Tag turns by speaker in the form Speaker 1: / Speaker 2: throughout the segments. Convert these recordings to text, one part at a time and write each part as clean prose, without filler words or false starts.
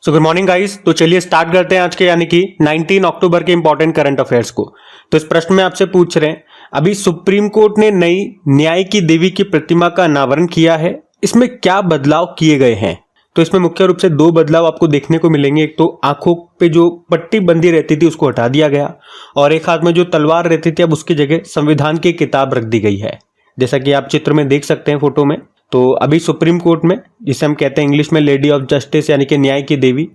Speaker 1: So good morning guys. तो चलिए start करते हैं आज के यानी कि 19 अक्टूबर के इंपॉर्टेंट करंट अफेयर्स को। तो इस प्रश्न में आपसे पूछ रहे हैं, अभी सुप्रीम कोर्ट ने नई न्याय की देवी की प्रतिमा का अनावरण किया है, इसमें क्या बदलाव किए गए हैं? तो इसमें मुख्य रूप से दो बदलाव आपको देखने को मिलेंगे। एक तो आंखों पे जो पट्टी बंदी रहती थी उसको हटा दिया गया और एक हाथ में जो तलवार रहती थी अब उसकी जगह संविधान की किताब रख दी गई है, जैसा कि आप चित्र में देख सकते हैं फोटो में। तो अभी सुप्रीम कोर्ट में, जिसे हम कहते हैं इंग्लिश में लेडी ऑफ जस्टिस यानी कि न्याय की देवी,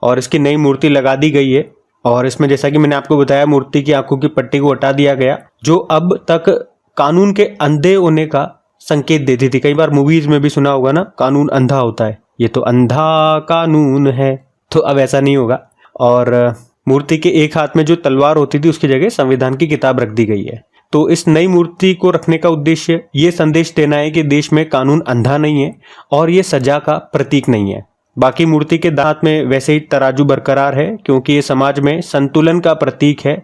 Speaker 1: और इसकी नई मूर्ति लगा दी गई है। और इसमें जैसा कि मैंने आपको बताया, मूर्ति की आंखों की पट्टी को हटा दिया गया जो अब तक कानून के अंधे होने का संकेत देती थी। कई बार मूवीज में भी सुना होगा ना, कानून अंधा होता है, ये तो अंधा कानून है। तो अब ऐसा नहीं होगा। और मूर्ति के एक हाथ में जो तलवार होती थी उसकी जगह संविधान की किताब रख दी गई है। तो इस नई मूर्ति को रखने का उद्देश्य ये संदेश देना है कि देश में कानून अंधा नहीं है और ये सजा का प्रतीक नहीं है। बाकी मूर्ति के दांत में वैसे ही तराजू बरकरार है क्योंकि ये समाज में संतुलन का प्रतीक है।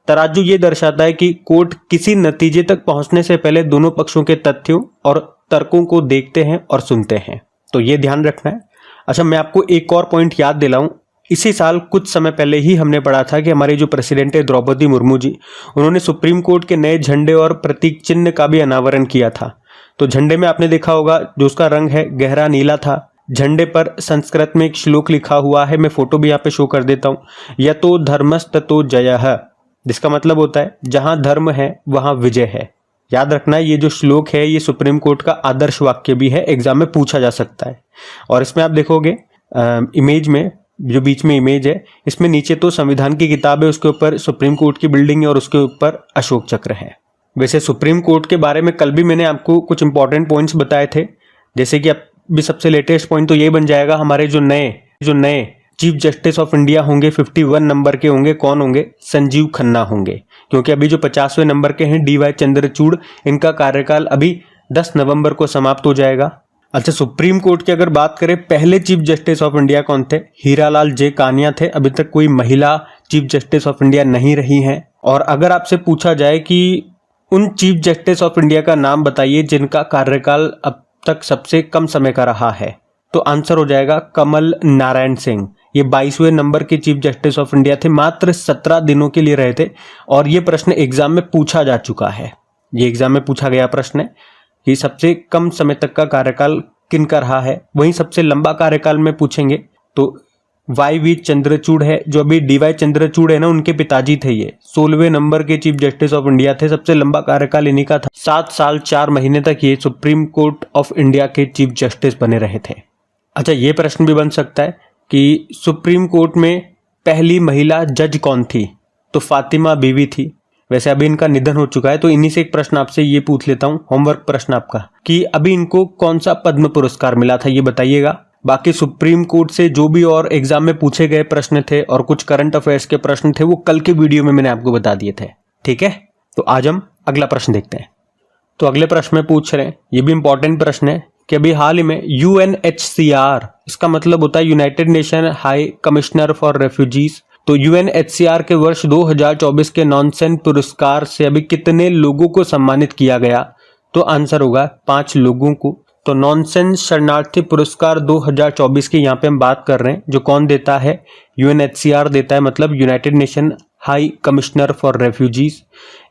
Speaker 1: तराजू ये दर्शाता है कि कोर्ट किसी नतीजे तक पहुंचने से पहले दोनों पक्षों के तथ्यों और तर्कों को देखते हैं और सुनते हैं, तो ये ध्यान रखना है। अच्छा, मैं आपको एक और पॉइंट याद दिलाऊं। इसी साल कुछ समय पहले ही हमने पढ़ा था कि हमारी जो प्रेसिडेंट है द्रौपदी मुर्मू जी, उन्होंने सुप्रीम कोर्ट के नए झंडे और प्रतीक चिन्ह का भी अनावरण किया था। तो झंडे में आपने देखा होगा जो उसका रंग है गहरा नीला था। झंडे पर संस्कृत में एक श्लोक लिखा हुआ है, मैं फोटो भी यहाँ पे शो कर देता हूँ। यतो धर्मस्ततो जयः, जिसका मतलब होता है जहां धर्म है वहां विजय है। याद रखना, ये जो श्लोक है ये सुप्रीम कोर्ट का आदर्श वाक्य भी है, एग्जाम में पूछा जा सकता है। और इसमें आप देखोगे इमेज में, जो बीच में इमेज है, इसमें नीचे तो संविधान की किताब है, उसके ऊपर सुप्रीम कोर्ट की बिल्डिंग है और उसके ऊपर अशोक चक्र है। वैसे सुप्रीम कोर्ट के बारे में कल भी मैंने आपको कुछ इंपॉर्टेंट पॉइंट्स बताए थे, जैसे कि अब भी सबसे लेटेस्ट पॉइंट तो ये बन जाएगा, हमारे जो नए चीफ जस्टिस ऑफ इंडिया होंगे 51 नंबर के होंगे। कौन होंगे? संजीव खन्ना होंगे, क्योंकि अभी जो 50वें नंबर के हैं DY चंद्रचूड़, इनका कार्यकाल अभी 10 नवंबर को समाप्त हो जाएगा। अच्छा, सुप्रीम कोर्ट की अगर बात करें, पहले चीफ जस्टिस ऑफ इंडिया कौन थे? हीरालाल जे कानिया थे। अभी तक कोई महिला चीफ जस्टिस ऑफ इंडिया नहीं रही हैं। और अगर आपसे पूछा जाए कि उन चीफ जस्टिस ऑफ इंडिया का नाम बताइए जिनका कार्यकाल अब तक सबसे कम समय का रहा है, तो आंसर हो जाएगा कमल नारायण सिंह। ये 22वें नंबर के चीफ जस्टिस ऑफ इंडिया थे, मात्र 17 दिनों के लिए रहे थे। और ये प्रश्न एग्जाम में पूछा जा चुका है, ये एग्जाम में पूछा गया प्रश्न है कि सबसे कम समय तक का कार्यकाल किनका रहा है। वहीं सबसे लंबा कार्यकाल में पूछेंगे तो YV चंद्रचूड़ है, जो अभी DY चंद्रचूड़ है ना, उनके पिताजी थे। ये 16वें नंबर के चीफ जस्टिस ऑफ इंडिया थे, सबसे लंबा कार्यकाल इन्हीं का था। 7 साल 4 महीने तक ये सुप्रीम कोर्ट ऑफ इंडिया के चीफ जस्टिस बने रहे थे। अच्छा, ये प्रश्न भी बन सकता है कि सुप्रीम कोर्ट में पहली महिला जज कौन थी? तो फातिमा बीवी थी। वैसे अभी इनका निधन हो चुका है, तो इन्हीं से एक प्रश्न आपसे ये पूछ लेता हूँ, होमवर्क प्रश्न आपका, कि अभी इनको कौन सा पद्म पुरस्कार मिला था, ये बताइएगा। बाकी सुप्रीम कोर्ट से जो भी और एग्जाम में पूछे गए प्रश्न थे और कुछ करंट अफेयर्स के प्रश्न थे वो कल के वीडियो में मैंने आपको बता दिए थे, ठीक है। तो आज हम अगला प्रश्न देखते हैं। तो अगले प्रश्न में पूछ रहे हैं, ये भी इंपॉर्टेंट प्रश्न है, कि अभी हाल ही में UNHCR, इसका मतलब होता है United nation high commissioner for refugees, तो UNHCR के वर्ष 2024 के नॉनसेन पुरस्कार से अभी कितने लोगों को सम्मानित किया गया? तो आंसर होगा 5 लोगों को। तो नॉनसेन शरणार्थी पुरस्कार 2024 की यहाँ पे हम बात कर रहे हैं, जो कौन देता है? UNHCR देता है, मतलब United nation high commissioner for refugees.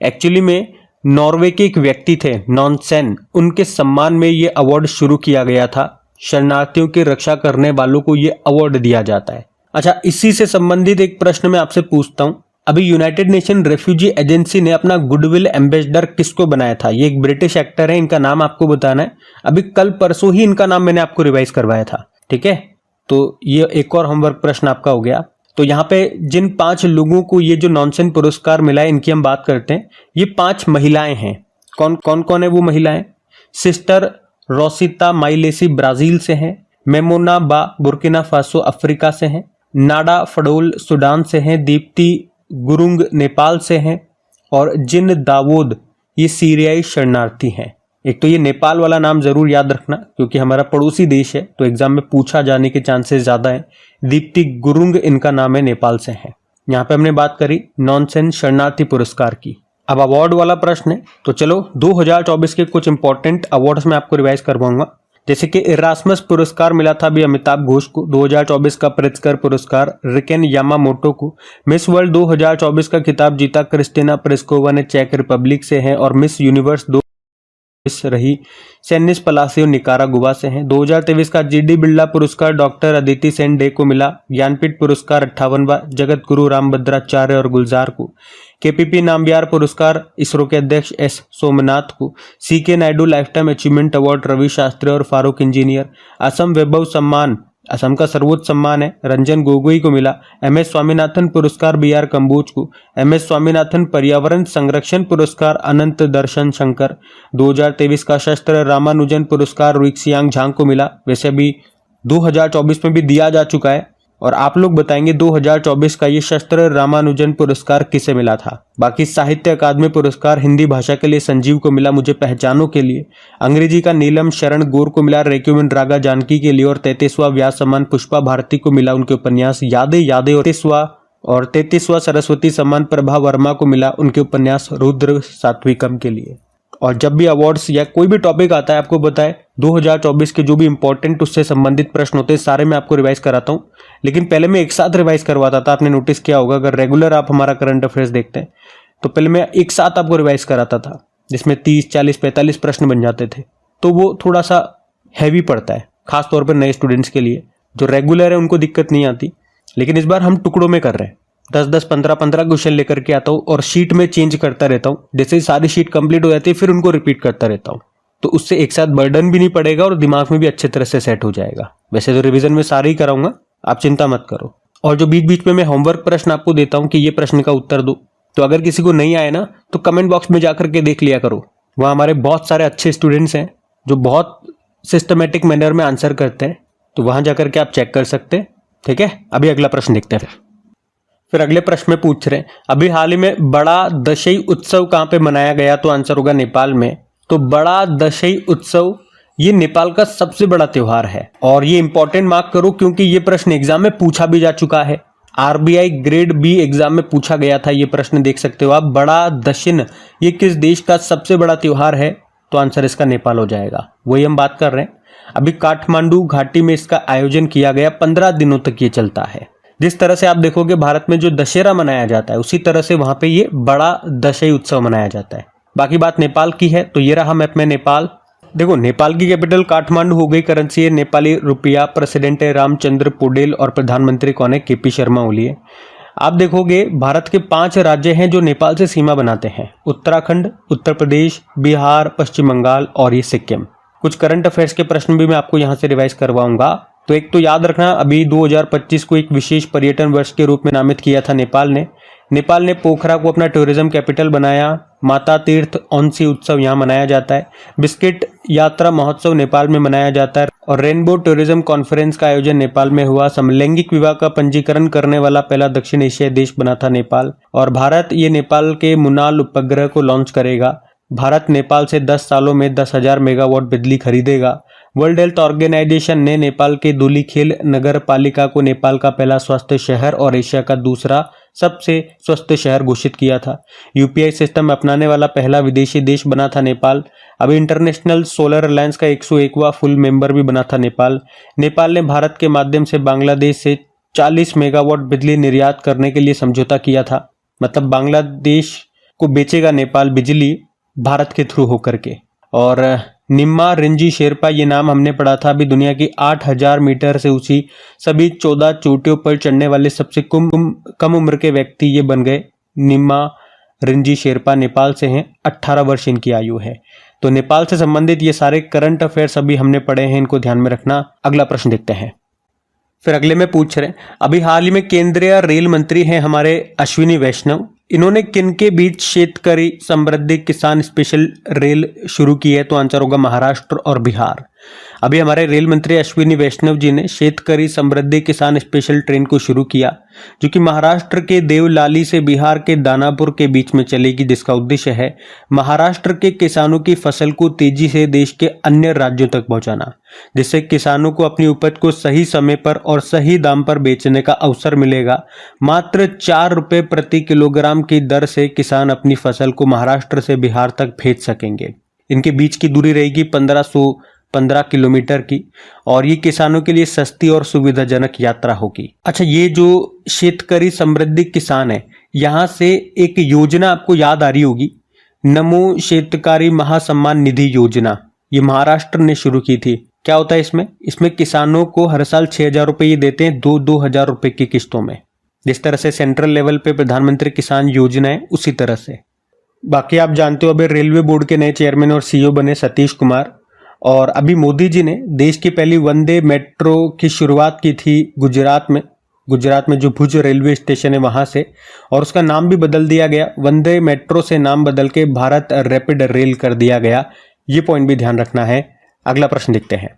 Speaker 1: Actually में नॉर्वे के एक व्यक्ति थे नॉनसेन, उनके सम्मान में ये अवार्ड शुरू किया गया था। शरणार्थियों की रक्षा करने वालों को ये अवार्ड दिया जाता है। अच्छा, इसी से संबंधित एक प्रश्न मैं आपसे पूछता हूं, अभी यूनाइटेड नेशन रेफ्यूजी एजेंसी ने अपना गुडविल एम्बेसडर किसको बनाया था? ये एक ब्रिटिश एक्टर है, इनका नाम आपको बताना है। अभी कल परसों ही इनका नाम मैंने आपको रिवाइज करवाया था, ठीक है। तो ये एक और होमवर्क प्रश्न आपका हो गया। तो यहाँ पे जिन 5 लोगों को ये जो नॉनसेन पुरस्कार मिला है, इनकी हम बात करते हैं। ये 5 महिलाएं हैं। कौन है वो महिलाएं? सिस्टर रोसिता माइलेसी ब्राजील से हैं, मेमोना बा बुर्किना फासो अफ्रीका से हैं, नाडा फडोल सूडान से हैं, दीप्ति गुरुंग नेपाल से हैं, और जिन दावोद ये सीरियाई शरणार्थी हैं। एक तो ये नेपाल वाला नाम जरूर याद रखना क्योंकि हमारा पड़ोसी देश है, तो एग्जाम में पूछा जाने के चांसेस ज्यादा है। दीप्ति गुरुंग इनका नाम है, नेपाल से है। यहाँ पे हमने बात करी नॉनसेन शरणार्थी पुरस्कार की। अब अवार्ड वाला प्रश्न है, तो चलो 2024 के कुछ इंपॉर्टेंट अवार्ड्स में आपको रिवाइज करवाऊंगा। जैसे कि इरास्मस पुरस्कार मिला था अभी अमिताभ घोष को, 2024 का प्रित्जकर पुरस्कार रिकेन यामामोटो को, मिस वर्ल्ड 2024 का खिताब जीता क्रिस्टिना प्रिस्कोवा ने चेक रिपब्लिक से हैं, और मिस यूनिवर्स रही सेनिस पलासियो निकारागुआ से हैं। 2023 का जीडी बिरला पुरस्कार डॉक्टर अदिति सेन डे को मिला। ज्ञानपीठ पुरस्कार 58वां जगत गुरु रामभद्राचार्य और गुलजार को। केपीपी नामबियार पुरस्कार इसरो के अध्यक्ष एस सोमनाथ को। C K Nayudu lifetime achievement award Ravi Shastri और फारूक इंजीनियर। असम वैभव सम्मान असम का सर्वोच्च सम्मान है, रंजन गोगोई को मिला। एमएस स्वामीनाथन पुरस्कार बीआर कंबोज को। एमएस स्वामीनाथन पर्यावरण संरक्षण पुरस्कार अनंत दर्शन शंकर। 2023 का शस्त्र रामानुजन पुरस्कार रुइक्सियांग झांग को मिला। वैसे अभी 2024 में भी दिया जा चुका है, और आप लोग बताएंगे 2024 का ये शस्त्र रामानुजन पुरस्कार किसे मिला था। बाकी साहित्य अकादमी पुरस्कार हिंदी भाषा के लिए संजीव को मिला, मुझे पहचानों के लिए। अंग्रेजी का नीलम शरण गौर को मिला रेक्यूमेन रागा जानकी के लिए, और 33वां व्यास सम्मान पुष्पा भारती को मिला उनके उपन्यास यादें यादें, और 33वां सरस्वती सम्मान प्रभा वर्मा को मिला उनके उपन्यास रुद्र सात्विकम के लिए। और जब भी अवार्ड्स या कोई भी टॉपिक आता है, आपको बताए 2024 के जो भी इंपॉर्टेंट उससे संबंधित प्रश्न होते हैं सारे मैं आपको रिवाइज कराता हूँ। लेकिन पहले मैं एक साथ रिवाइज करवाता था, आपने नोटिस किया होगा अगर रेगुलर आप हमारा करंट अफेयर्स देखते हैं तो पहले मैं एक साथ आपको रिवाइज कराता था, जिसमें 30, 40, 45 प्रश्न बन जाते थे। तो वो थोड़ा सा हैवी पड़ता है, खासतौर पर नए स्टूडेंट्स के लिए। जो रेगुलर है उनको दिक्कत नहीं आती, लेकिन इस बार हम टुकड़ों में कर रहे हैं। 10-10, 15-15 क्वेश्चन लेकर के आता हूँ, और शीट में चेंज करता रहता हूँ। जैसे ही सारी शीट कंप्लीट हो जाती है फिर उनको रिपीट करता रहता हूँ, तो उससे एक साथ बर्डन भी नहीं पड़ेगा और दिमाग में भी अच्छे तरह से सेट हो जाएगा। वैसे तो रिवीजन में सारे ही कराऊंगा, आप चिंता मत करो। और जो बीच बीच में मैं होमवर्क प्रश्न आपको देता हूँ कि ये प्रश्न का उत्तर दो, तो अगर किसी को नहीं आए ना तो कमेंट बॉक्स में जाकर के देख लिया करो। वहाँ हमारे बहुत सारे अच्छे स्टूडेंट्स हैं जो बहुत सिस्टमेटिक मैनर में आंसर करते हैं, तो वहाँ जाकर के आप चेक कर सकते हैं। ठीक है, अभी अगला प्रश्न देखते हैं। फिर अगले प्रश्न में पूछ रहे हैं, अभी हाल ही में बड़ा दशई उत्सव कहाँ पे मनाया गया, तो आंसर होगा नेपाल में। तो बड़ा दशई उत्सव ये नेपाल का सबसे बड़ा त्योहार है, और ये इंपॉर्टेंट मार्क करो क्योंकि ये प्रश्न एग्जाम में पूछा भी जा चुका है। आरबीआई ग्रेड बी एग्जाम में पूछा गया था ये प्रश्न, देख सकते हो आप। बड़ा दशिन ये किस देश का सबसे बड़ा त्योहार है, तो आंसर इसका नेपाल हो जाएगा। वही हम बात कर रहे हैं। अभी काठमांडू घाटी में इसका आयोजन किया गया, 15 दिनों तक ये चलता है। जिस तरह से आप देखोगे भारत में जो दशहरा मनाया जाता है, उसी तरह से वहां पे ये बड़ा दशई उत्सव मनाया जाता है। बाकी बात नेपाल की है, तो ये रहा मैप में नेपाल। देखो, नेपाल की कैपिटल काठमांडू हो गई, करेंसी है नेपाली रुपया, प्रेसिडेंट है रामचंद्र पौडेल, और प्रधानमंत्री कौन है, केपी शर्मा ओली है। आप देखोगे भारत के 5 राज्य हैं जो नेपाल से सीमा बनाते हैं, उत्तराखंड, उत्तर प्रदेश, बिहार, पश्चिम बंगाल और ये सिक्किम। कुछ करंट अफेयर्स के प्रश्न भी मैं आपको यहाँ से रिवाइज करवाऊंगा। तो एक तो याद रखना, अभी 2025 को एक विशेष पर्यटन वर्ष के रूप में नामित किया था नेपाल ने। नेपाल ने पोखरा को अपना टूरिज्म कैपिटल बनाया। माता तीर्थ औंसी उत्सव यहाँ मनाया जाता है। बिस्किट यात्रा महोत्सव नेपाल में मनाया जाता है, और रेनबो टूरिज्म कॉन्फ्रेंस का आयोजन नेपाल में हुआ। समलैंगिक विवाह का पंजीकरण करने वाला पहला दक्षिण एशियाई देश बना था नेपाल। और भारत ये नेपाल के मुनाल उपग्रह को लॉन्च करेगा। भारत नेपाल से 10 सालों में 10,000 मेगावाट बिजली खरीदेगा। वर्ल्ड हेल्थ ऑर्गेनाइजेशन ने नेपाल के धुलीखेल नगर पालिका को नेपाल का पहला स्वस्थ शहर और एशिया का दूसरा सबसे स्वस्थ शहर घोषित किया था। यूपीआई सिस्टम अपनाने वाला पहला विदेशी देश बना था नेपाल। अभी इंटरनेशनल सोलर अलायंस का 101वां फुल मेंबर भी बना था नेपाल। नेपाल ने भारत के माध्यम से बांग्लादेश से 40 मेगावाट बिजली निर्यात करने के लिए समझौता किया था। मतलब बांग्लादेश को बेचेगा नेपाल बिजली भारत के थ्रू होकर के। और निम्मा रिंजी शेरपा, ये नाम हमने पढ़ा था। अभी दुनिया की 8,000 मीटर से ऊंची सभी 14 चोटियों पर चढ़ने वाले सबसे कम उम्र के व्यक्ति ये बन गए। निम्मा रिंजी शेरपा नेपाल से हैं, 18 वर्ष इनकी आयु है। तो नेपाल से संबंधित ये सारे करंट अफेयर्स अभी हमने पढ़े हैं, इनको ध्यान में रखना। अगला प्रश्न देखते हैं। फिर अगले में पूछ रहे हैं, अभी हाल ही में केंद्रीय रेल मंत्री हैं हमारे अश्विनी वैष्णव। इन्होंने किनके बीच शेतकरी समृद्धि किसान स्पेशल रेल शुरू की है, तो आंसर होगा महाराष्ट्र और बिहार। अभी हमारे रेल मंत्री अश्विनी वैष्णव जी ने शेतकरी समृद्धि किसान स्पेशल ट्रेन को शुरू किया, जो कि महाराष्ट्र के देवलाली से बिहार के दानापुर के बीच में चलेगी, जिसका उद्देश्य है महाराष्ट्र के किसानों की फसल को तेजी से देश के अन्य राज्यों तक पहुंचाना, जिससे किसानों को अपनी उपज को सही समय पर और सही दाम पर बेचने का अवसर मिलेगा। मात्र 4 रुपये प्रति किलोग्राम की दर से किसान अपनी फसल को महाराष्ट्र से बिहार तक भेज सकेंगे। इनके बीच की दूरी रहेगी 1500 15 किलोमीटर की, और ये किसानों के लिए सस्ती और सुविधाजनक यात्रा होगी। अच्छा, ये जो शेतकरी समृद्धि किसान है, यहाँ से एक योजना आपको याद आ रही होगी, नमो शेतकारी महासम्मान निधि योजना। ये महाराष्ट्र ने शुरू की थी। क्या होता है इसमें किसानों को हर साल 6,000 रुपये ये देते हैं, 2,000 रुपये की किस्तों में। जिस तरह से सेंट्रल लेवल पे प्रधानमंत्री किसान योजना है, उसी तरह से। बाकी आप जानते हो अभी रेलवे बोर्ड के नए चेयरमैन और सीईओ बने सतीश कुमार, और अभी मोदी जी ने देश की पहली वंदे मेट्रो की शुरुआत की थी गुजरात में जो भुज रेलवे स्टेशन है वहां से, और उसका नाम भी बदल दिया गया, वंदे मेट्रो से नाम बदल के भारत रैपिड रेल कर दिया गया। ये पॉइंट भी ध्यान रखना है। अगला प्रश्न देखते हैं।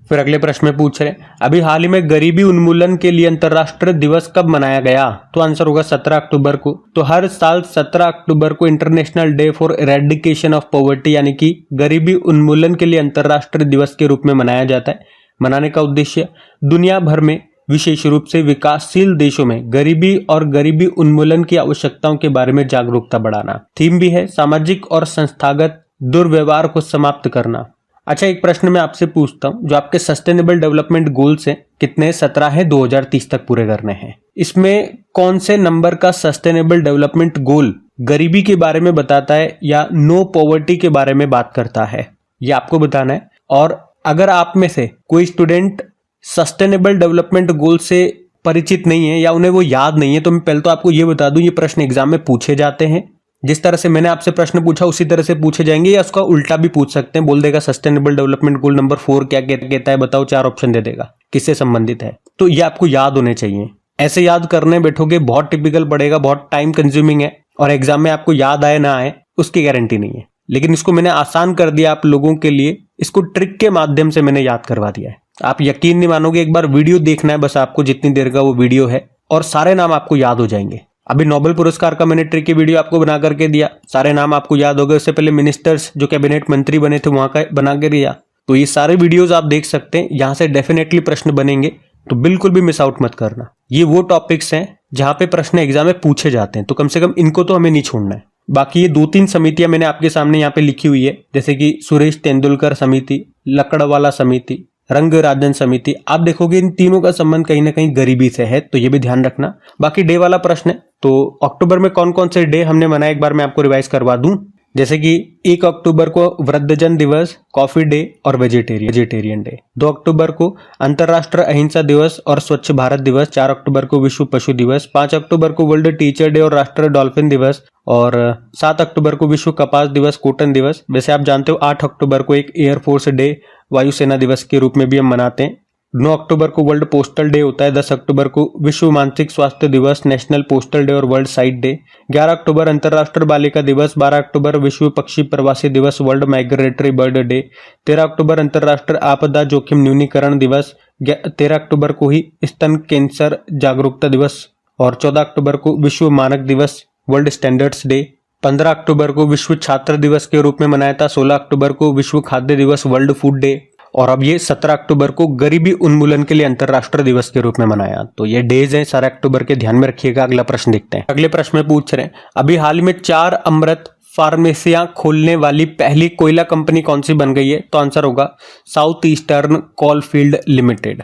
Speaker 1: फिर अगले प्रश्न में पूछ रहे हैं, अभी हाल ही में गरीबी उन्मूलन के लिए अंतर्राष्ट्रीय दिवस कब मनाया गया? तो आंसर होगा 17 अक्टूबर को। तो हर साल 17 अक्टूबर को international day for eradication of poverty, यानी कि गरीबी उन्मूलन के लिए अंतर्राष्ट्रीय दिवस के रूप में मनाया जाता है। मनाने का उद्देश्य दुनिया भर में, विशेष रूप से विकासशील देशों में, गरीबी और गरीबी उन्मूलन की आवश्यकताओं के बारे में जागरूकता बढ़ाना। थीम भी है सामाजिक और संस्थागत दुर्व्यवहार को समाप्त करना। अच्छा, एक प्रश्न मैं आपसे पूछता हूं, जो आपके सस्टेनेबल डेवलपमेंट गोल्स हैं कितने? 17 है, 2030 तक पूरे करने हैं। इसमें कौन से नंबर का सस्टेनेबल डेवलपमेंट गोल गरीबी के बारे में बताता है या नो पॉवर्टी के बारे में बात करता है, ये आपको बताना है। और अगर आप में से कोई स्टूडेंट सस्टेनेबल डेवलपमेंट गोल से परिचित नहीं है या उन्हें वो याद नहीं है, तो मैं पहले तो आपको ये बता दूं, ये प्रश्न एग्जाम में पूछे जाते हैं। जिस तरह से मैंने आपसे प्रश्न पूछा उसी तरह से पूछे जाएंगे, या उसका उल्टा भी पूछ सकते हैं। बोल देगा सस्टेनेबल डेवलपमेंट गोल नंबर 4 क्या कहता है, बताओ, 4 ऑप्शन दे देगा, किससे संबंधित है। तो ये आपको याद होने चाहिए। ऐसे याद करने बैठोगे बहुत टिपिकल पड़ेगा, बहुत टाइम कंज्यूमिंग है, और एग्जाम में आपको याद आए ना आए उसकी गारंटी नहीं है। लेकिन इसको मैंने आसान कर दिया आप लोगों के लिए, इसको ट्रिक के माध्यम से मैंने याद करवा दिया है। आप यकीन नहीं मानोगे, एक बार वीडियो देखना है बस आपको, जितनी देर का वो वीडियो है, और सारे नाम आपको याद हो जाएंगे। अभी नोबेल पुरस्कार का मैंने ट्रिक की वीडियो आपको बना करके दिया, सारे नाम आपको याद हो गए। उससे पहले मिनिस्टर्स जो कैबिनेट मंत्री बने थे वहां का बना के दिया। तो ये सारे वीडियोस आप देख सकते हैं, यहां से डेफिनेटली प्रश्न बनेंगे, तो बिल्कुल भी मिस आउट मत करना। ये वो टॉपिक्स हैं जहां पे प्रश्न एग्जाम में पूछे जाते हैं, तो कम से कम इनको तो हमें नहीं छोड़ना है। बाकी ये 2-3 समितियां मैंने आपके सामने यहाँ पे लिखी हुई है, जैसे कि सुरेश तेंदुलकर समिति, लकड़वाला समिति, रंगराजन समिति। आप देखोगे इन तीनों का संबंध कहीं ना कहीं गरीबी से है, तो ये भी ध्यान रखना। बाकी डे वाला प्रश्न है, तो अक्टूबर में कौन कौन से डे हमने मनाए, एक बार मैं आपको रिवाइज करवा दूं। जैसे कि 1 अक्टूबर को वृद्धजन दिवस, कॉफी डे और वेजिटेरियन डे। 2 अक्टूबर को अंतर्राष्ट्रीय अहिंसा दिवस और स्वच्छ भारत दिवस। 4 अक्टूबर को विश्व पशु दिवस। 5 अक्टूबर को वर्ल्ड टीचर डे और राष्ट्रीय डॉल्फिन दिवस। और 7 अक्टूबर को विश्व कपास दिवस, कॉटन दिवस। वैसे आप जानते हो 8 अक्टूबर को एक एयरफोर्स डे, वायुसेना दिवस के रूप में भी हम मनाते हैं। 9 अक्टूबर को वर्ल्ड पोस्टल डे होता है। 10 अक्टूबर को विश्व मानसिक स्वास्थ्य दिवस, नेशनल पोस्टल डे और वर्ल्ड साइट डे। 11 अक्टूबर अंतर्राष्ट्रीय बालिका दिवस। 12 अक्टूबर विश्व पक्षी प्रवासी दिवस, वर्ल्ड माइग्रेटरी बर्ड डे। 13 अक्टूबर अंतर्राष्ट्रीय आपदा जोखिम न्यूनीकरण दिवस। 13 अक्टूबर को ही स्तन कैंसर जागरूकता दिवस। और 14 अक्टूबर को विश्व मानक दिवस, वर्ल्ड स्टैंडर्ड्स डे। 15 अक्टूबर को विश्व छात्र दिवस के रूप में मनाया था। 16 अक्टूबर को विश्व खाद्य दिवस, वर्ल्ड फूड डे। और अब ये 17 अक्टूबर को गरीबी उन्मूलन के लिए अंतर्राष्ट्रीय दिवस के रूप में मनाया। तो ये डेज हैं सारे अक्टूबर के, ध्यान में रखिएगा। अगला प्रश्न देखते हैं। अगले प्रश्न में पूछ रहे हैं, अभी हाल में 4 अमृत फार्मेसियां खोलने वाली पहली कोयला कंपनी कौन सी बन गई है? तो आंसर होगा साउथ ईस्टर्न कोलफील्ड लिमिटेड।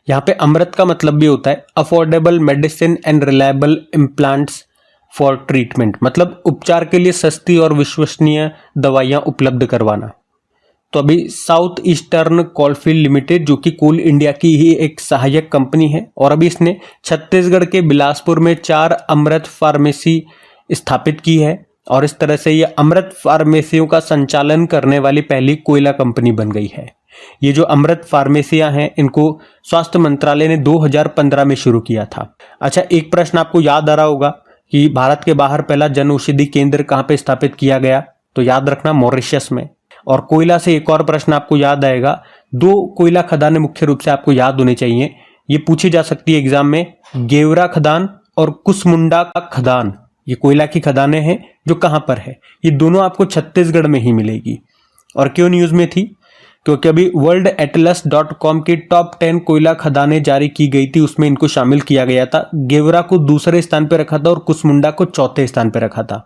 Speaker 1: यहाँ पे अमृत का मतलब भी होता है affordable medicine and reliable implants for treatment, मतलब उपचार के लिए सस्ती और विश्वसनीय दवाइयां उपलब्ध करवाना। तो अभी साउथ ईस्टर्न कोलफील्ड लिमिटेड, जो कि कोल इंडिया की ही एक सहायक कंपनी है, और अभी इसने छत्तीसगढ़ के बिलासपुर में 4 अमृत फार्मेसी स्थापित की है, और इस तरह से ये अमृत फार्मेसियों का संचालन करने वाली पहली कोयला कंपनी बन गई है। ये जो अमृत फार्मेसियां हैं, इनको स्वास्थ्य मंत्रालय ने 2015 में शुरू किया था। अच्छा, एक प्रश्न आपको याद आ रहा होगा कि भारत के बाहर पहला जन औषधि केंद्र कहाँ पे स्थापित किया गया? तो याद रखना, मॉरिशस में। और कोयला से एक और प्रश्न आपको याद आएगा, 2 कोयला खदानें मुख्य रूप से आपको याद होनी चाहिए, ये पूछी जा सकती है एग्जाम में, गेवरा खदान और कुसमुंडा का खदान। ये कोयला की खदानें हैं जो कहां पर है? ये दोनों आपको छत्तीसगढ़ में ही मिलेगी। और क्यों न्यूज में थी? क्योंकि अभी worldatlas.com की टॉप 10 कोयला खदानें जारी की गई थी, उसमें इनको शामिल किया गया था। गेवरा को दूसरे स्थान पर रखा था और कुसमुंडा को चौथे स्थान पर रखा था।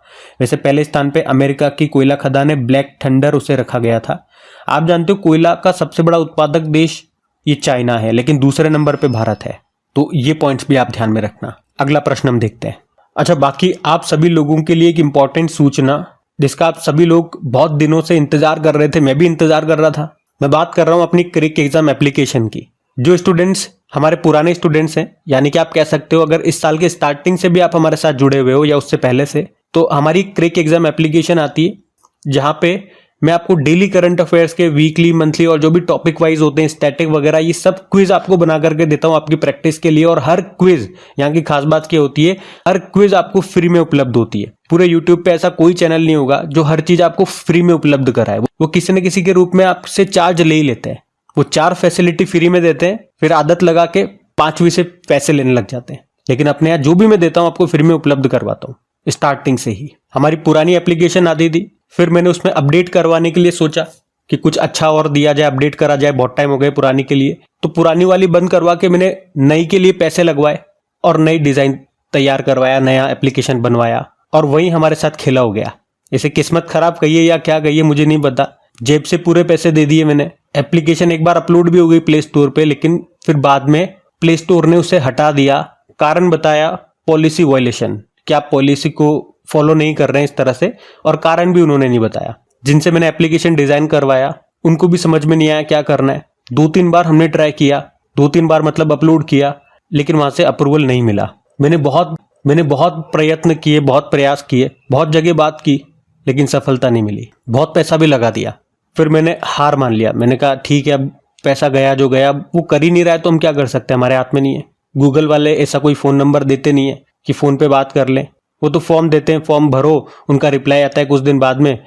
Speaker 1: वैसे पहले स्थान पे अमेरिका की कोयला खदान है ब्लैक थंडर, उसे रखा गया था। आप जानते हो कोयला का सबसे बड़ा उत्पादक देश ये चाइना है, लेकिन दूसरे नंबर पे भारत है। तो ये पॉइंट्स भी आप ध्यान में रखना। अगला प्रश्न हम देखते हैं। अच्छा, बाकी आप सभी लोगों के लिए एक इंपॉर्टेंट सूचना जिसका आप सभी लोग बहुत दिनों से इंतजार कर रहे थे, मैं भी इंतजार कर रहा था। मैं बात कर रहा हूं अपनी क्रिक एग्जाम एप्लीकेशन की। जो स्टूडेंट्स हमारे पुराने स्टूडेंट्स हैं, यानी कि आप कह सकते हो अगर इस साल के स्टार्टिंग से भी आप हमारे साथ जुड़े हुए हो या उससे पहले से, तो हमारी क्रिक एग्जाम एप्लीकेशन आती है जहां पे मैं आपको डेली करंट अफेयर्स के वीकली, मंथली और जो भी टॉपिक वाइज होते हैं, स्टैटिक वगैरह, ये सब क्विज आपको बना करके देता हूं आपकी प्रैक्टिस के लिए। और हर क्विज, यहाँ की खास बात क्या होती है, हर क्विज आपको फ्री में उपलब्ध होती है। पूरे यूट्यूब पे ऐसा कोई चैनल नहीं होगा जो हर चीज आपको फ्री में उपलब्ध कराए। वो किसी न किसी के रूप में आपसे चार्ज ले ही लेते हैं। वो 4 फैसिलिटी फ्री में देते हैं, फिर आदत लगा के 5वीं से पैसे लेने लग जाते हैं। लेकिन अपने यहाँ जो भी मैं देता हूँ आपको फ्री में उपलब्ध करवाता हूँ स्टार्टिंग से ही। हमारी पुरानी एप्लीकेशन आती थी, फिर मैंने उसमें अपडेट करवाने के लिए सोचा कि कुछ अच्छा और दिया जाए, अपडेट करा जाए। बहुत टाइम हो गए पुरानी के लिए, तो पुरानी वाली बंद करवा के मैंने नई के लिए पैसे लगवाए और नई डिजाइन तैयार करवाया, नया एप्लीकेशन बनवाया और वही हमारे साथ खेला हो गया। इसे किस्मत खराब कहिए या क्या कहिए मुझे नहीं पता, जेब से पूरे पैसे दे दिए मैंने। एप्लीकेशन एक बार अपलोड भी हो गई प्ले स्टोर पे, लेकिन फिर बाद में प्ले स्टोर ने उसे हटा दिया। कारण बताया पॉलिसी वायलेशन, कि आप पॉलिसी को फॉलो नहीं कर रहे हैं इस तरह से, और कारण भी उन्होंने नहीं बताया। जिनसे मैंने एप्लीकेशन डिजाइन करवाया उनको भी समझ में नहीं आया क्या करना है। 2-3 बार हमने ट्राई किया, 2-3 बार मतलब अपलोड किया, लेकिन वहां से अप्रूवल नहीं मिला। मैंने बहुत प्रयत्न किए, बहुत प्रयास किए, बहुत जगह बात की, लेकिन सफलता नहीं मिली। बहुत पैसा भी लगा दिया। फिर मैंने हार मान लिया। मैंने कहा ठीक है, अब पैसा गया जो गया, वो कर ही नहीं रहा है तो हम क्या कर सकते हैं, हमारे हाथ में नहीं है। गूगल वाले ऐसा कोई फोन नंबर देते नहीं है कि फोन पे बात कर लें। वो तो फॉर्म देते हैं, फॉर्म भरो, उनका रिप्लाई आता है कुछ दिन बाद में।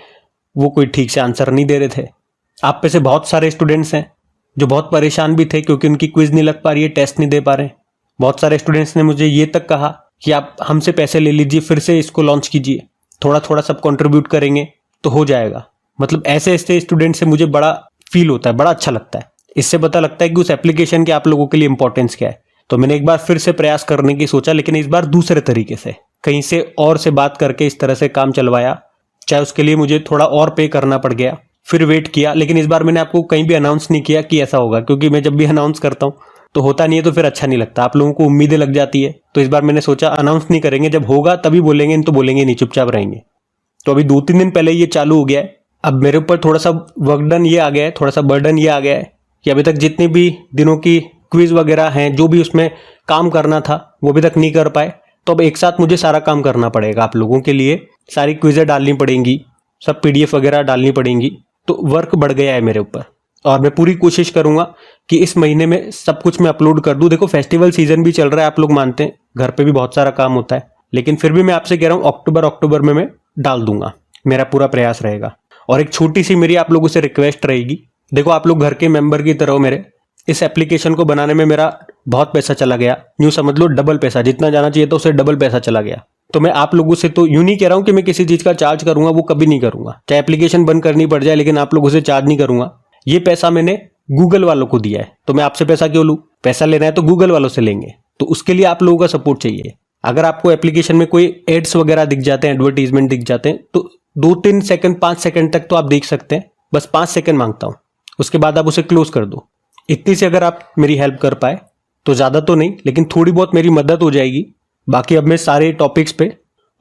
Speaker 1: वो कोई ठीक से आंसर नहीं दे रहे थे। आप पे से बहुत सारे स्टूडेंट्स हैं जो बहुत परेशान भी थे क्योंकि उनकी क्विज नहीं लग पा रही है, टेस्ट नहीं दे पा रहे। बहुत सारे स्टूडेंट्स ने मुझे ये तक कहा कि आप हमसे पैसे ले लीजिए, फिर से इसको लॉन्च कीजिए, थोड़ा थोड़ा सब कंट्रीब्यूट करेंगे तो हो जाएगा। मतलब ऐसे ऐसे स्टूडेंट से मुझे बड़ा फील होता है, बड़ा अच्छा लगता है। इससे पता लगता है कि उस एप्लीकेशन के आप लोगों के लिए इंपॉर्टेंस क्या है। तो मैंने एक बार फिर से प्रयास करने की सोचा, लेकिन इस बार दूसरे तरीके से, कहीं से और से बात करके इस तरह से काम चलवाया। चाहे उसके लिए मुझे थोड़ा और पे करना पड़ गया, फिर वेट किया। लेकिन इस बार मैंने आपको कहीं भी अनाउंस नहीं किया कि ऐसा होगा, क्योंकि मैं जब भी अनाउंस करता हूँ तो होता नहीं है, तो फिर अच्छा नहीं लगता, आप लोगों को उम्मीदें लग जाती है। तो इस बार मैंने सोचा अनाउंस नहीं करेंगे, जब होगा तभी बोलेंगे, नहीं तो बोलेंगे नहीं, चुपचाप रहेंगे। तो अभी 2-3 दिन पहले ये चालू हो गया है। अब मेरे ऊपर थोड़ा सा वर्कडन ये आ गया है, थोड़ा सा बर्डन ये आ गया है कि अभी तक जितने भी दिनों की क्विज वगैरह हैं, जो भी उसमें काम करना था वो अभी तक नहीं कर पाए। तो अब एक साथ मुझे सारा काम करना पड़ेगा आप लोगों के लिए। सारी क्विजें डालनी पड़ेंगी, सब PDF वगैरह डालनी पड़ेंगी। तो वर्क बढ़ गया है मेरे ऊपर और मैं पूरी कोशिश करूंगा कि इस महीने में सब कुछ मैं अपलोड कर दूं। देखो फेस्टिवल सीजन भी चल रहा है, आप लोग मानते हैं, घर पे भी बहुत सारा काम होता है, लेकिन फिर भी मैं आपसे कह रहा हूं अक्टूबर में मैं डाल दूंगा, मेरा पूरा प्रयास रहेगा। और एक छोटी सी मेरी आप लोगों से रिक्वेस्ट रहेगी, देखो आप लोग घर के मेंबर की तरह हो मेरे। इस एप्लीकेशन को बनाने में मेरा बहुत पैसा चला गया, यूं समझ लो डबल पैसा, जितना जाना चाहिए था उससे डबल पैसा चला गया। तो मैं आप लोगों से तो यूं नहीं कह रहा हूं कि मैं किसी चीज का चार्ज करूंगा, वो कभी नहीं करूंगा, चाहे एप्लीकेशन बंद करनी पड़ जाए, लेकिन आप लोगों से चार्ज नहीं करूंगा। ये पैसा मैंने गूगल वालों को दिया है, तो मैं आपसे पैसा क्यों लूं? पैसा लेना है तो गूगल वालों से लेंगे। तो उसके लिए आप लोगों का सपोर्ट चाहिए। अगर आपको एप्लीकेशन में कोई एड्स वगैरह दिख जाते हैं, एडवर्टीजमेंट दिख जाते हैं, तो 2-3 सेकंड 5 सेकंड तक तो आप देख सकते हैं, बस 5 सेकंड मांगता हूं, उसके बाद आप उसे क्लोज कर दो। इतनी से अगर आप मेरी हेल्प कर पाए तो ज्यादा तो नहीं, लेकिन थोड़ी बहुत मेरी मदद हो जाएगी। बाकी अब मैं सारे टॉपिक्स पे,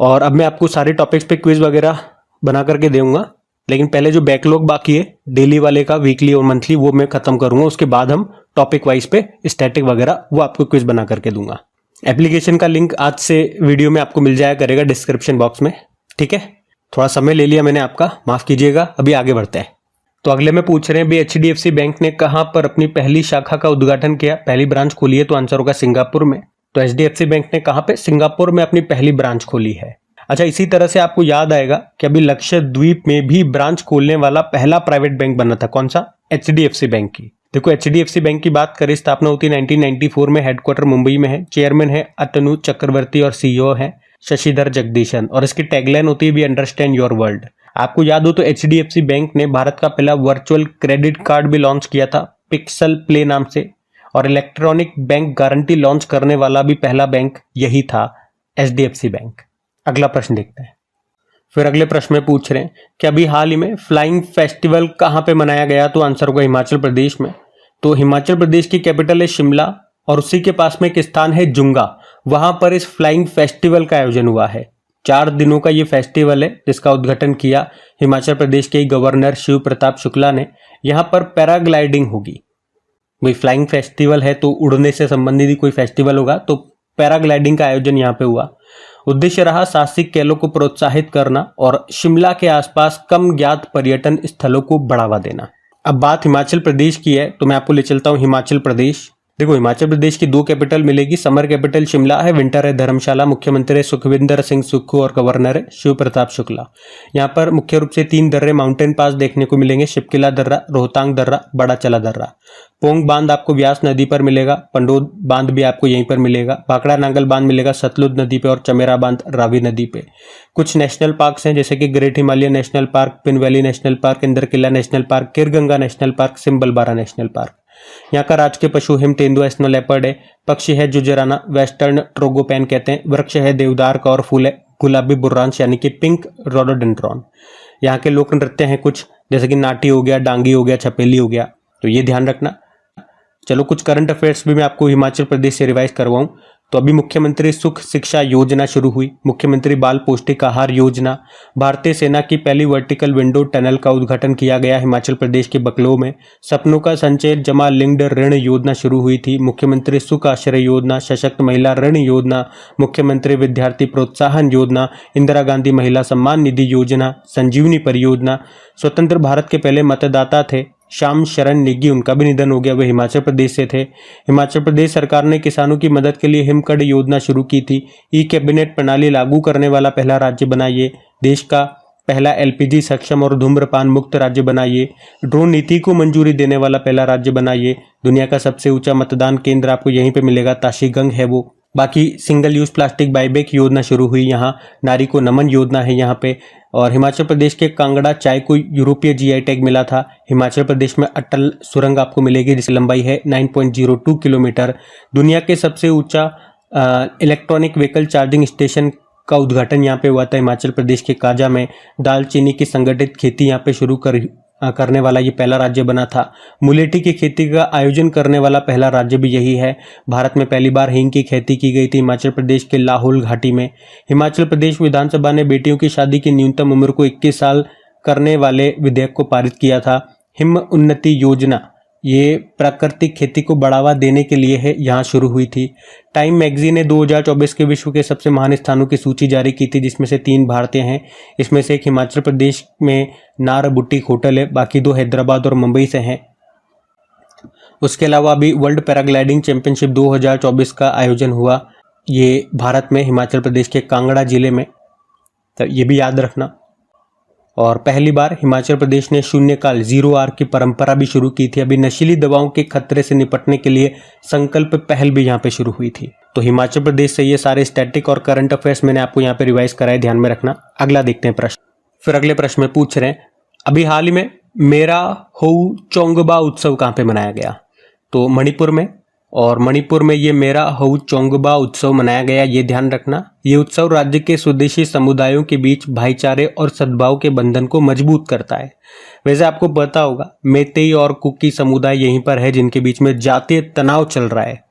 Speaker 1: और अब मैं आपको सारे टॉपिक्स पे क्विज वगैरह बना करके दूंगा, लेकिन पहले जो बैकलॉग बाकी है डेली वाले का, वीकली और मंथली, वो मैं खत्म करूंगा। उसके बाद हम टॉपिक वाइज पे स्टैटिक वगैरह वो आपको क्विज बना करके दूंगा। एप्लीकेशन का लिंक आज से वीडियो में आपको मिल जाया करेगा डिस्क्रिप्शन बॉक्स में, ठीक है। थोड़ा समय ले लिया मैंने आपका, माफ कीजिएगा। अभी आगे बढ़ते हैं। तो अगले में पूछ रहे हैं भी HDFC बैंक ने कहां पर अपनी पहली शाखा का उद्घाटन किया, पहली ब्रांच खोली है? तो आंसर होगा सिंगापुर में। तो HDFC बैंक ने कहां पे? सिंगापुर में अपनी पहली ब्रांच खोली है। अच्छा, इसी तरह से आपको याद आएगा कि अभी लक्षद्वीप में भी ब्रांच खोलने वाला पहला प्राइवेट बैंक बना था। कौन सा? HDFC बैंक की। देखो HDFC बैंक की बात करें, स्थापना होती 1994 में, हेडक्वार्टर मुंबई में है, चेयरमैन है अतनु चक्रवर्ती और CEO है शशिधर जगदीशन, और इसकी टैगलाइन होती है वी अंडरस्टैंड योर वर्ल्ड। आपको याद हो तो HDFC बैंक ने भारत का पहला वर्चुअल क्रेडिट कार्ड भी लॉन्च किया था पिक्सल प्ले नाम से, और इलेक्ट्रॉनिक बैंक गारंटी लॉन्च करने वाला भी पहला बैंक यही था, HDFC बैंक। अगला प्रश्न देखते हैं। फिर अगले प्रश्न में पूछ रहे हैं कि अभी हाल ही में फ्लाइंग फेस्टिवल कहाँ पे मनाया गया, तो आंसर होगा हिमाचल प्रदेश में। तो हिमाचल प्रदेश की कैपिटल है शिमला और उसी के पास में एक स्थान है जुंगा, वहां पर इस फ्लाइंग फेस्टिवल का आयोजन हुआ है। 4 दिनों का ये फेस्टिवल है जिसका उद्घाटन किया हिमाचल प्रदेश के गवर्नर शिव प्रताप शुक्ला ने। यहाँ पर पैराग्लाइडिंग होगी। वही फ्लाइंग फेस्टिवल है तो उड़ने से संबंधित ही कोई फेस्टिवल होगा, तो पैराग्लाइडिंग का आयोजन यहाँ पे हुआ। उद्देश्य रहा साहसिक खेलों को प्रोत्साहित करना और शिमला के आसपास कम ज्ञात पर्यटन स्थलों को बढ़ावा देना। अब बात हिमाचल प्रदेश की है तो मैं आपको ले चलता हूँ हिमाचल प्रदेश। देखो हिमाचल प्रदेश की 2 कैपिटल मिलेगी, समर कैपिटल शिमला है, विंटर है धर्मशाला, मुख्यमंत्री है सुखविंदर सिंह सुक्खू और गवर्नर है शिव प्रताप शुक्ला। यहाँ पर मुख्य रूप से 3 दर्रे माउंटेन पास देखने को मिलेंगे, शिपकिला दर्रा, रोहतांग दर्रा, बड़ा चला दर्रा। पोंग बांध आपको व्यास नदी पर मिलेगा, पंडोद बांध भी आपको यहीं पर मिलेगा, भाखड़ा नांगल बांध मिलेगा सतलुज नदी पे और चमेरा बांध रावी नदी पे। कुछ नेशनल पार्क्स हैं जैसे कि great Himalayan national park, Pin valley national park, Indrakila national park, Kirganga national park, Simbalbara national park. यहाँ का राजकीय पशु हिम तेंदुआ स्नो लेपर्ड है, पक्षी है जुजराना, वेस्टर्न ट्रोगोपैन कहते हैं, वृक्ष है देवदार का और फूल है गुलाबी बुर्रांश यानी कि पिंक रोडोडेंड्रॉन। यहाँ के लोक नृत्य हैं कुछ जैसे कि नाटी हो गया, डांगी हो गया, छपेली हो गया, तो ये ध्यान रखना। चलो कुछ करंट अफेयर्स भी मैं आपको हिमाचल प्रदेश से रिवाइज करवाऊं। तो अभी मुख्यमंत्री सुख शिक्षा योजना शुरू हुई, मुख्यमंत्री बाल पौष्टिक आहार योजना, भारतीय सेना की पहली वर्टिकल विंडो टनल का उद्घाटन किया गया हिमाचल प्रदेश के बकलो में, सपनों का संचय जमा लिंक्ड ऋण योजना शुरू हुई थी, मुख्यमंत्री सुख आश्रय योजना, सशक्त महिला ऋण योजना, मुख्यमंत्री विद्यार्थी प्रोत्साहन योजना, इंदिरा गांधी महिला सम्मान निधि योजना, संजीवनी परियोजना, स्वतंत्र भारत के पहले मतदाता थे श्याम शरण नेगी, उनका भी निधन हो गया, वे हिमाचल प्रदेश से थे। हिमाचल प्रदेश सरकार ने किसानों की मदद के लिए हिमकड योजना शुरू की थी। ई कैबिनेट प्रणाली लागू करने वाला पहला राज्य बना ये, देश का पहला एलपीजी सक्षम और धूम्रपान मुक्त राज्य बना ये, ड्रोन नीति को मंजूरी देने वाला पहला राज्य बना ये, दुनिया का सबसे ऊंचा मतदान केंद्र आपको यहीं पे मिलेगा, ताशीगंग है वो। बाकी सिंगल यूज प्लास्टिक बाईबैक योजना शुरू हुई यहाँ, नारी को नमन योजना है यहाँ पे। और हिमाचल प्रदेश के कांगड़ा चाय को यूरोपीय जीआई टैग मिला था। हिमाचल प्रदेश में अटल सुरंग आपको मिलेगी जिसकी लंबाई है 9.02 किलोमीटर। दुनिया के सबसे ऊंचा इलेक्ट्रॉनिक व्हीकल चार्जिंग स्टेशन का उद्घाटन यहाँ पे हुआ था हिमाचल प्रदेश के काजा में। दालचीनी की संगठित खेती यहाँ पे शुरू करने वाला ये पहला राज्य बना था। मुलेठी की खेती का आयोजन करने वाला पहला राज्य भी यही है। भारत में पहली बार हींग की खेती की गई थी हिमाचल प्रदेश के लाहौल घाटी में। हिमाचल प्रदेश विधानसभा ने बेटियों की शादी की न्यूनतम उम्र को 21 साल करने वाले विधेयक को पारित किया था। हिम उन्नति योजना ये प्राकृतिक खेती को बढ़ावा देने के लिए है, यहाँ शुरू हुई थी। टाइम मैगजीन ने 2024 के विश्व के सबसे महान स्थानों की सूची जारी की थी जिसमें से 3 भारतीय हैं। इसमें से एक हिमाचल प्रदेश में नार बुटीक होटल है, बाकी 2 हैदराबाद और मुंबई से हैं। उसके अलावा अभी वर्ल्ड पैराग्लाइडिंग चैंपियनशिप 2024 का आयोजन हुआ, ये भारत में हिमाचल प्रदेश के कांगड़ा जिले में, तो ये भी याद रखना। और पहली बार हिमाचल प्रदेश ने शून्यकाल 0 आवर की परंपरा भी शुरू की थी। अभी नशीली दवाओं के खतरे से निपटने के लिए संकल्प पहल भी यहाँ पे शुरू हुई थी। तो हिमाचल प्रदेश से ये सारे स्टैटिक और करंट अफेयर्स मैंने आपको यहाँ पे रिवाइज कराए, ध्यान में रखना। अगला देखते हैं प्रश्न। फिर अगले प्रश्न में पूछ रहे हैं अभी हाल ही में मेरा होऊ चोंगबा उत्सव कहाँ पे मनाया गया, तो मणिपुर में। और मणिपुर में ये मेरा होऊ चोंगबा उत्सव मनाया गया, ये ध्यान रखना। ये उत्सव राज्य के स्वदेशी समुदायों के बीच भाईचारे और सद्भाव के बंधन को मजबूत करता है। वैसे आपको पता होगा मेतेई और कुकी समुदाय यहीं पर है जिनके बीच में जातीय तनाव चल रहा है,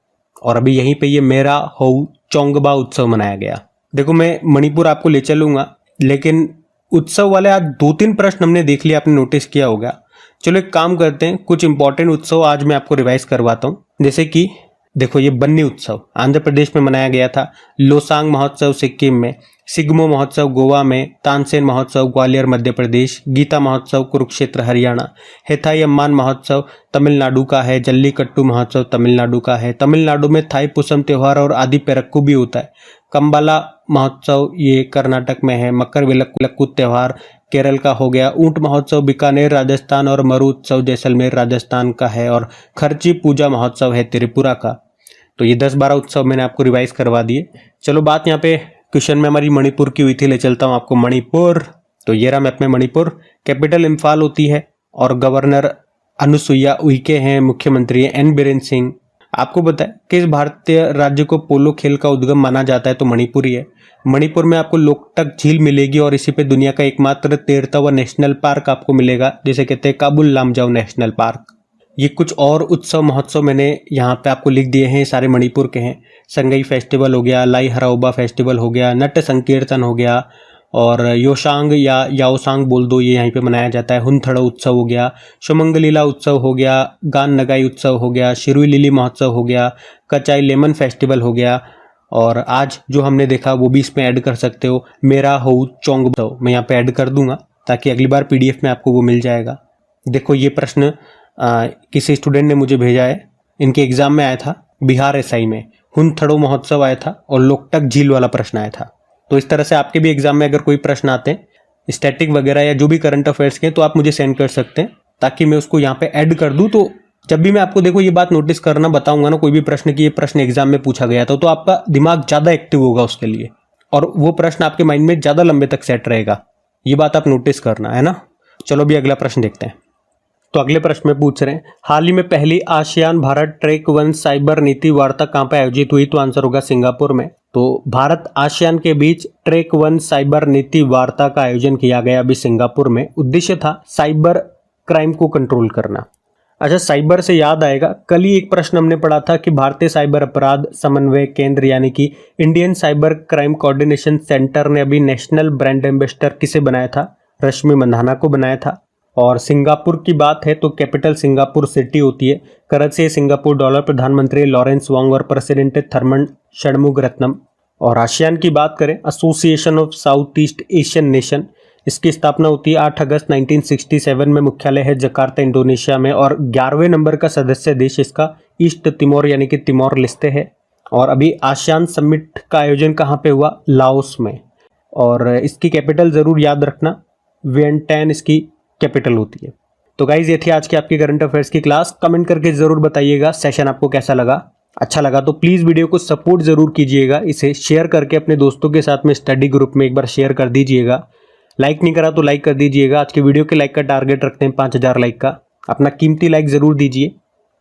Speaker 1: और अभी यहीं पे ये मेरा होऊ चोंगबा उत्सव मनाया गया। देखो मैं मणिपुर आपको ले चलूंगा, लेकिन उत्सव वाले आज 2-3 प्रश्न हमने देख लिया, आपने नोटिस किया होगा। चलो एक काम करते हैं, कुछ इंपॉर्टेंट उत्सव आज मैं आपको रिवाइज करवाता हूँ। जैसे कि देखो ये बन्नी उत्सव आंध्र प्रदेश में मनाया गया था, लोसांग महोत्सव सिक्किम में, सिग्मो महोत्सव गोवा में, तानसेन महोत्सव ग्वालियर मध्य प्रदेश, गीता महोत्सव कुरुक्षेत्र हरियाणा, हेथाई अम्मान महोत्सव तमिलनाडु का है, जल्लीकट्टू महोत्सव तमिलनाडु का है। तमिलनाडु में थाई पुसम त्योहार और आदि पेरक्कू भी होता है। कंबाला महोत्सव ये कर्नाटक में है। मकर विलक्कू त्योहार केरल का हो गया। ऊंट महोत्सव बीकानेर राजस्थान और मरु उत्सव जैसलमेर राजस्थान का है। और खर्ची पूजा महोत्सव है त्रिपुरा का। तो ये 10-12 उत्सव मैंने आपको रिवाइज करवा दिए। चलो बात यहाँ पे क्वेश्चन में हमारी मणिपुर की हुई थी, ले चलता हूँ आपको मणिपुर। तो ये रहा मैप में मणिपुर, कैपिटल इम्फाल होती है और गवर्नर अनुसुईया उइके हैं, मुख्यमंत्री एन बीरेन सिंह। आपको पता है कि इस भारतीय राज्य को पोलो खेल का उद्गम माना जाता है तो मणिपुर ही है। मणिपुर में आपको लोकटक झील मिलेगी और इसी पे दुनिया का एकमात्र तैरता हुआ नेशनल पार्क आपको मिलेगा, जिसे कहते हैं काबुल लामजाओ नेशनल पार्क। ये कुछ और उत्सव महोत्सव मैंने यहाँ पे आपको लिख दिए हैं, सारे मणिपुर के हैं। संगई फेस्टिवल हो गया, लाई हराओबा फेस्टिवल हो गया, नट संकीर्तन हो गया, और योशांग या याओसांग बोल दो, ये यहीं पे मनाया जाता है। हुनथड़ो उत्सव हो गया, शुमंगलीला उत्सव हो गया, गान नगाई उत्सव हो गया, शिरुई लिली महोत्सव हो गया, कचाई लेमन फेस्टिवल हो गया, और आज जो हमने देखा वो भी इसमें ऐड कर सकते हो, मेरा हो चोंग उत्सव। मैं यहाँ पे ऐड कर दूंगा ताकि अगली बार पीडीएफ में आपको वो मिल जाएगा। देखो ये प्रश्न किसी स्टूडेंट ने मुझे भेजा है, इनके एग्जाम में आया था बिहार एसआई में, हुनथड़ो महोत्सव आया था और लोकटक झील वाला प्रश्न आया था। तो इस तरह से आपके भी एग्जाम में अगर कोई प्रश्न आते हैं स्टैटिक वगैरह या जो भी करंट अफेयर्स के, तो आप मुझे सेंड कर सकते हैं ताकि मैं उसको यहाँ पे ऐड कर दूँ। तो जब भी मैं आपको देखो ये बात नोटिस करना बताऊंगा ना, कोई भी प्रश्न की ये प्रश्न एग्जाम में पूछा गया था, तो आपका दिमाग ज़्यादा एक्टिव होगा उसके लिए, और वो प्रश्न आपके माइंड में ज़्यादा लंबे तक सेट रहेगा। ये बात आप नोटिस करना है ना। चलो भी अगला प्रश्न देखते हैं। तो अगले प्रश्न में पूछ रहे हैं, हाल ही में पहली आसियान भारत ट्रैक 1 साइबर नीति वार्ता कहाँ पे आयोजित हुई? तो आंसर होगा सिंगापुर में। तो भारत आसियान के बीच ट्रैक 1 साइबर नीति वार्ता का आयोजन किया गया अभी सिंगापुर में। उद्देश्य था साइबर क्राइम को कंट्रोल करना। अच्छा, साइबर से याद आएगा, कल ही एक प्रश्न हमने पढ़ा था कि भारतीय साइबर अपराध समन्वय केंद्र यानी कि Indian cyber crime coordination centre ने अभी नेशनल ब्रांड एम्बेसडर किसे बनाया था? रश्मि मंधाना को बनाया था। और सिंगापुर की बात है तो कैपिटल सिंगापुर सिटी होती है, करेंसी सिंगापुर डॉलर, प्रधानमंत्री लॉरेंस वोंग और प्रेसिडेंट थर्मन षणमुगरत्नम। और आसियान की बात करें, association of south east Asian nation, इसकी स्थापना होती है 8 अगस्त 1967 में, मुख्यालय है जकार्ता इंडोनेशिया में, और 11वें नंबर का सदस्य देश इसका ईस्ट तिमोर यानी कि तिमोर लिस्ते है। और अभी आसियान समिट का आयोजन कहाँ पे हुआ? लाओस में। और इसकी कैपिटल जरूर याद रखना, वियंटायन इसकी कैपिटल होती है। तो गाइज ये थी आज की आपकी करंट अफेयर्स की क्लास। कमेंट करके जरूर बताइएगा सेशन आपको कैसा लगा। अच्छा लगा तो प्लीज़ वीडियो को सपोर्ट जरूर कीजिएगा, इसे शेयर करके अपने दोस्तों के साथ में स्टडी ग्रुप में एक बार शेयर कर दीजिएगा। लाइक नहीं करा तो लाइक कर दीजिएगा। आज की वीडियो के लाइक का टारगेट रखते हैं 5000 लाइक का। अपना कीमती लाइक ज़रूर दीजिए।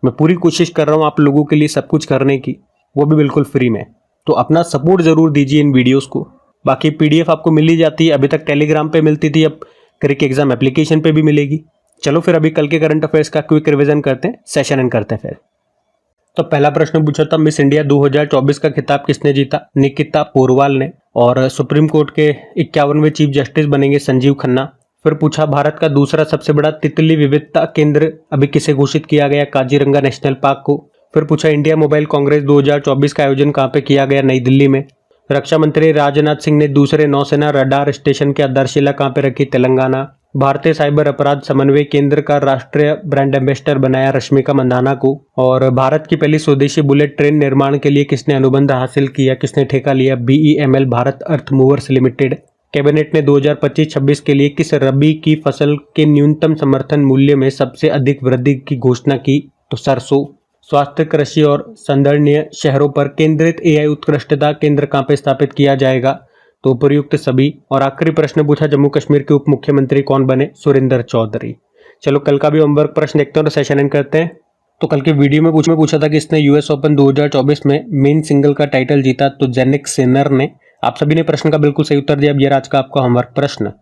Speaker 1: मैं पूरी कोशिश कर रहा हूँ आप लोगों के लिए सब कुछ करने की, वो भी बिल्कुल फ्री में। तो अपना सपोर्ट ज़रूर दीजिए इन वीडियोज़ को। बाकी PDF आपको मिल ही जाती है, अभी तक टेलीग्राम पर मिलती थी, अब क्रिक एग्जाम एप्लीकेशन पे भी मिलेगी। चलो फिर अभी कल के करंट अफेयर्स का क्विक रिवीजन करते हैं, सेशन एंड करते हैं फिर। तो पहला प्रश्न पूछा था, मिस इंडिया 2024 का खिताब किसने जीता? निकिता पोरवाल ने। और सुप्रीम कोर्ट के 51वें चीफ जस्टिस बनेंगे संजीव खन्ना। फिर पूछा, भारत का दूसरा सबसे बड़ा तितली विविधता केंद्र अभी किसे घोषित किया गया? काजीरंगा नेशनल पार्क को। फिर पूछा, इंडिया मोबाइल कांग्रेस 2024 का आयोजन कहाँ पे किया गया? नई दिल्ली में। रक्षा मंत्री राजनाथ सिंह ने दूसरे नौसेना रडार स्टेशन की आधारशिला कहाँ पे रखी? तेलंगाना। भारतीय साइबर अपराध समन्वय केंद्र का राष्ट्रीय ब्रांड एम्बेसडर बनाया रश्मिका मंधाना को। और भारत की पहली स्वदेशी बुलेट ट्रेन निर्माण के लिए किसने अनुबंध हासिल किया, किसने ठेका लिया? BEML भारत अर्थ मूवर्स लिमिटेड। कैबिनेट ने 2025-26 के लिए किस रबी की फसल के न्यूनतम समर्थन मूल्य में सबसे अधिक वृद्धि की घोषणा की? तो सरसों। स्वास्थ्य, कृषि और संदर्भनीय शहरों पर केंद्रित AI उत्कृष्टता केंद्र कहाँ पे स्थापित किया जाएगा? तो उपयुक्त सभी। और आखिरी प्रश्न पूछा, जम्मू कश्मीर के उप मुख्यमंत्री कौन बने? सुरेंद्र चौधरी। चलो कल का भी होमवर्क प्रश्न देखते हैं और सेशन एंड करते हैं। तो कल के वीडियो में पूछा था कि इसने US ओपन 2024 में मेन सिंगल का टाइटल जीता, तो जेनिक सिनर ने। आप सभी ने प्रश्न का बिल्कुल सही उत्तर दिया। अब ये आज का आपका होमवर्क प्रश्न।